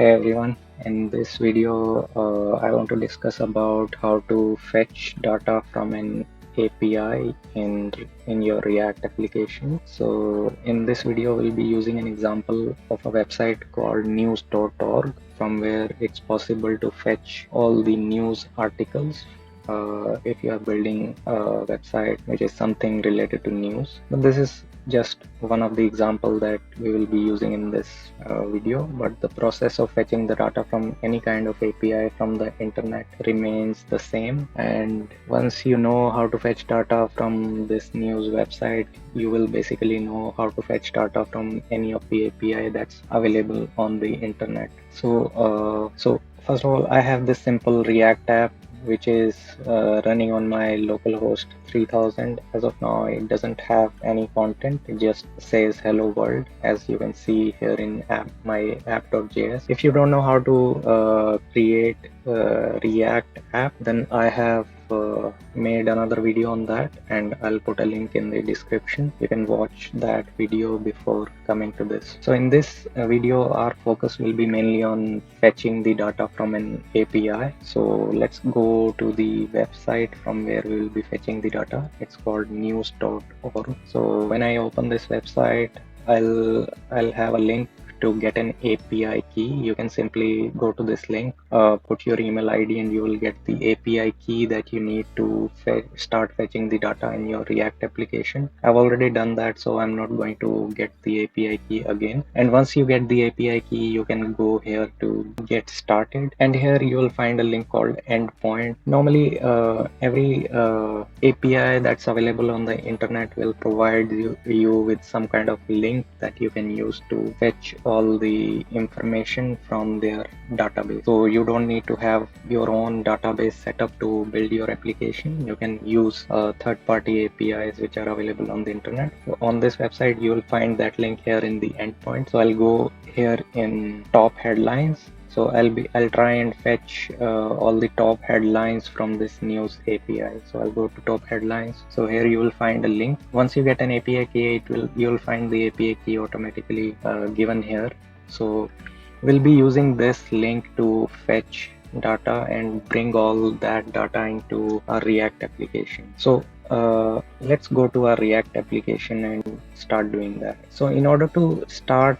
Hey everyone, in this video I want to discuss about how to fetch data from an API in your React application. So in this video we'll be using an example of a website called news.org, from where it's possible to fetch all the news articles if you are building a website which is something related to news. But this is just one of the example that we will be using in this video, but the process of fetching the data from any kind of API from the internet remains the same. And once you know how to fetch data from this news website, you will basically know how to fetch data from any of the API that's available on the internet. So first of all, I have this simple React app which is running on my localhost 3000. As of now, it doesn't have any content. It just says hello world, as you can see here in my app.js. If you don't know how to create React app, then I have made another video on that, and I'll put a link in the description. You can watch that video before coming to this. So in this video, our focus will be mainly on fetching the data from an API. So let's go to the website from where we will be fetching the data. It's called news.org. So when I open this website, I'll have a link to get an API key. You can simply go to this link, put your email ID, and you will get the API key that you need to start fetching the data in your React application. I've already done that, so I'm not going to get the API key again. And once you get the API key, you can go here to get started, and here you will find a link called endpoint. Normally every API that's available on the internet will provide you with some kind of link that you can use to fetch all the information from their database. So you don't need to have your own database set up to build your application. You can use third-party APIs which are available on the internet. So on this website, you will find that link here in the endpoint. So I'll go here in top headlines. So I'll try and fetch all the top headlines from this news API. So I'll go to top headlines. So here you will find a link. Once you get an API key, you'll find the API key automatically given here. So we'll be using this link to fetch data and bring all that data into our React application. So let's go to our React application and start doing that. So in order to start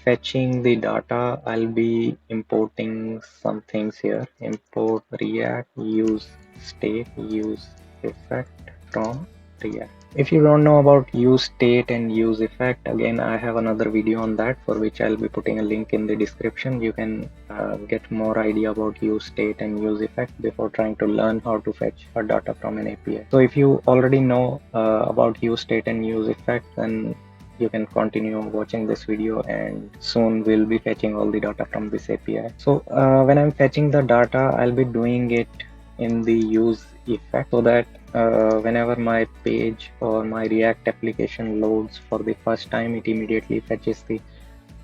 fetching the data, I'll be importing some things here. Import React use state use effect from React. If you don't know about use state and use effect, again I have another video on that, for which I'll be putting a link in the description. You can get more idea about use state and use effect before trying to learn how to fetch data from an API. So if you already know about use state and use effect, then you can continue watching this video, and soon we'll be fetching all the data from this API. So when I'm fetching the data, I'll be doing it in the use effect, so that whenever my page or my React application loads for the first time, it immediately fetches the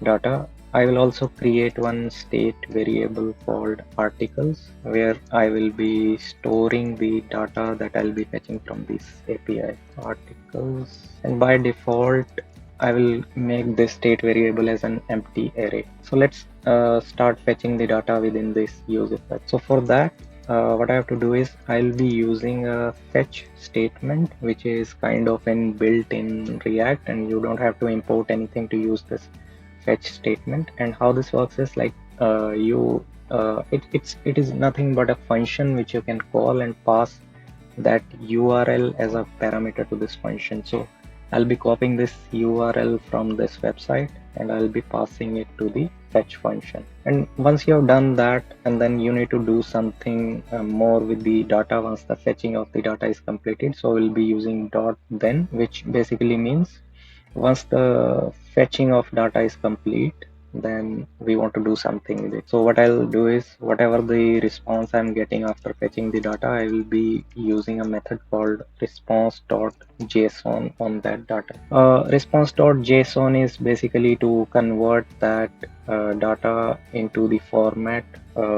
data. I will also create one state variable called articles, where I will be storing the data that I'll be fetching from this API. Articles, and by default I will make this state variable as an empty array. So let's start fetching the data within this use effect. So for that, what I have to do is I'll be using a fetch statement, which is kind of built in React, and you don't have to import anything to use this fetch statement. And how this works is like it is nothing but a function which you can call and pass that URL as a parameter to this function. So I'll be copying this URL from this website and I'll be passing it to the fetch function. And once you have done that, and then you need to do something more with the data once the fetching of the data is completed. So we'll be using .then, which basically means once the fetching of data is complete, then we want to do something with it. So what I'll do is, whatever the response I'm getting after fetching the data, I will be using a method called response.json on that data. Response.json is basically to convert that data into the format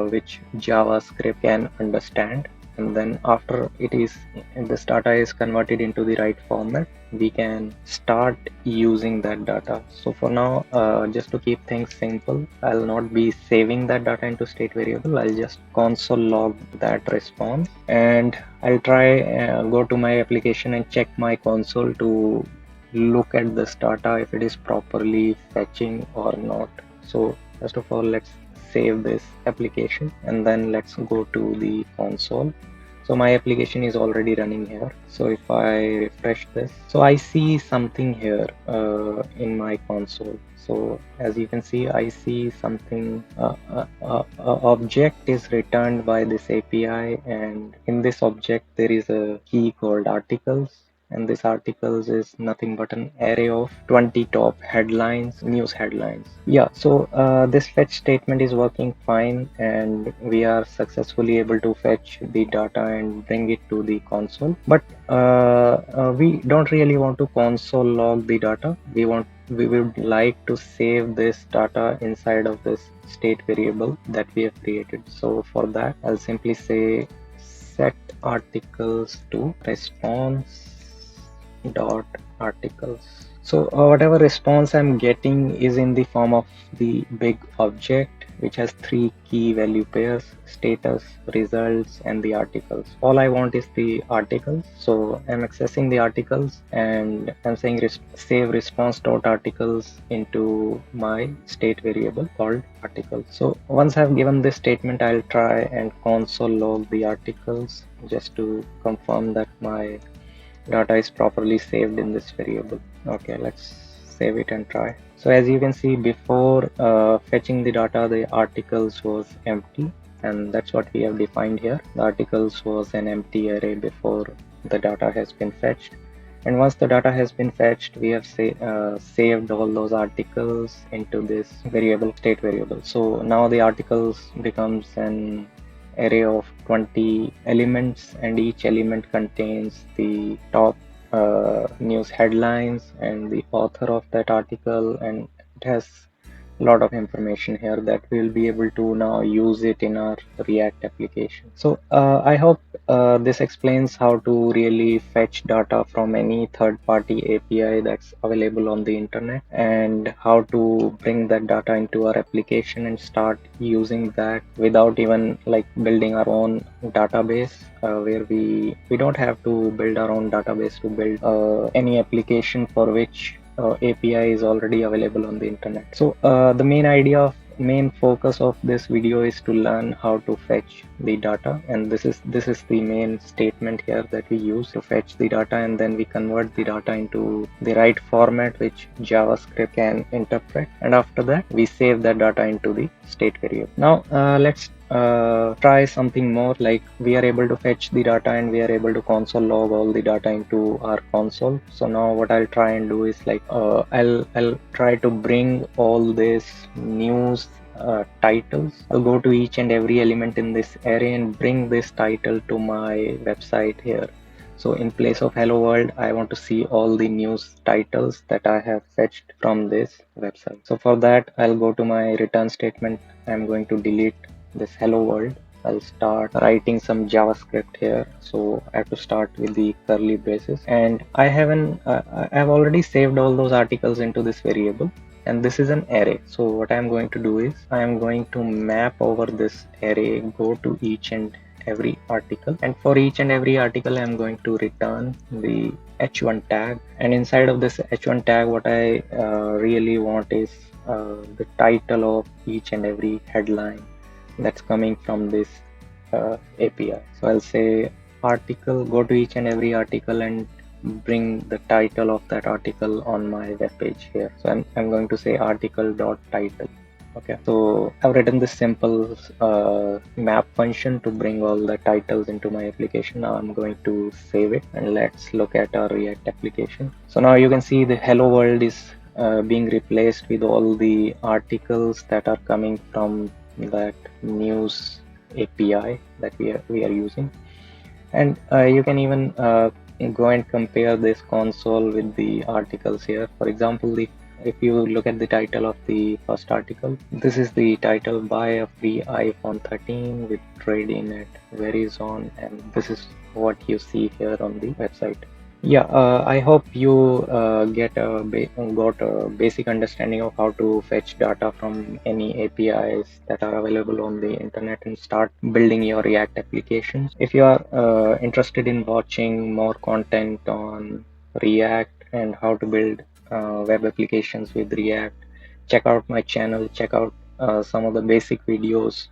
which JavaScript can understand. and then after this data is converted into the right format, we can start using that data. So for now, just to keep things simple, I'll not be saving that data into state variable. I'll just console log that response, and I'll try go to my application and check my console to look at this data if it is properly fetching or not. So first of all, let's save this application and then let's go to the console. So my application is already running here. So if I refresh this, so I see something here in my console. So as you can see, I see something, object is returned by this API, and in this object there is a key called articles, and this articles is nothing but an array of 20 top headlines, news headlines. Yeah, so this fetch statement is working fine, and we are successfully able to fetch the data and bring it to the console. But we don't really want to console log the data. We would like to save this data inside of this state variable that we have created. So for that, I'll simply say set articles to response dot articles. So whatever response I'm getting is in the form of the big object, which has three key value pairs: status, results, and the articles. All I want is the articles. So I'm accessing the articles and I'm saying save response dot articles into my state variable called articles. So once I've given this statement, I'll try and console log the articles just to confirm that my data is properly saved in this variable. Okay, let's save it and try. So as you can see, before fetching the data, the articles was empty, and that's what we have defined here. The articles was an empty array before the data has been fetched, and once the data has been fetched, we have saved all those articles into this variable, state variable. So now the articles becomes an array of 20 elements, and each element contains the top news headlines and the author of that article, and it has a lot of information here that we'll be able to now use it in our React application. So I hope this explains how to really fetch data from any third-party API that's available on the internet, and how to bring that data into our application and start using that without even like building our own database, where we don't have to build our own database to build any application for which API is already available on the internet. So the main focus of this video is to learn how to fetch the data, and this is the main statement here that we use to fetch the data, and then we convert the data into the right format which JavaScript can interpret, and after that we save that data into the state variable. Now let's try something more, like we are able to fetch the data and we are able to console log all the data into our console. So now what I'll try and do is like I'll try to bring all this news titles. I'll go to each and every element in this array and bring this title to my website here. So in place of hello world, I want to see all the news titles that I have fetched from this website. So for that, I'll go to my return statement. I'm going to delete this hello world. I'll start writing some JavaScript here. So I have to start with the curly braces, and I've already saved all those articles into this variable, and this is an array. So what I'm going to do is I am going to map over this array, go to each and every article, and for each and every article I'm going to return the h1 tag, and inside of this h1 tag what I really want is the title of each and every headline that's coming from this API. So I'll say article, go to each and every article and bring the title of that article on my web page here. So I'm going to say article.title. Okay, so I've written this simple map function to bring all the titles into my application. Now I'm going to save it, and let's look at our React application. So now you can see the hello world is being replaced with all the articles that are coming from that news API that we are using, and you can even go and compare this console with the articles here. For example, if you look at the title of the first article, this is the title: Buy a free iPhone 13 with trade-in at Verizon, and this is what you see here on the website. Yeah, I hope you got a basic understanding of how to fetch data from any APIs that are available on the internet and start building your React applications. If you are interested in watching more content on React and how to build web applications with React, check out my channel, check out some of the basic videos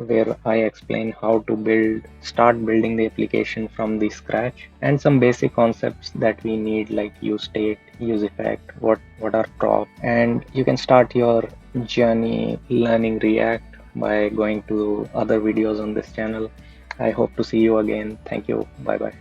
where I explain how to start building the application from the scratch, and some basic concepts that we need, like use state, use effect, what are props, and you can start your journey learning React by going to other videos on this channel. I hope to see you again. Thank you. Bye bye.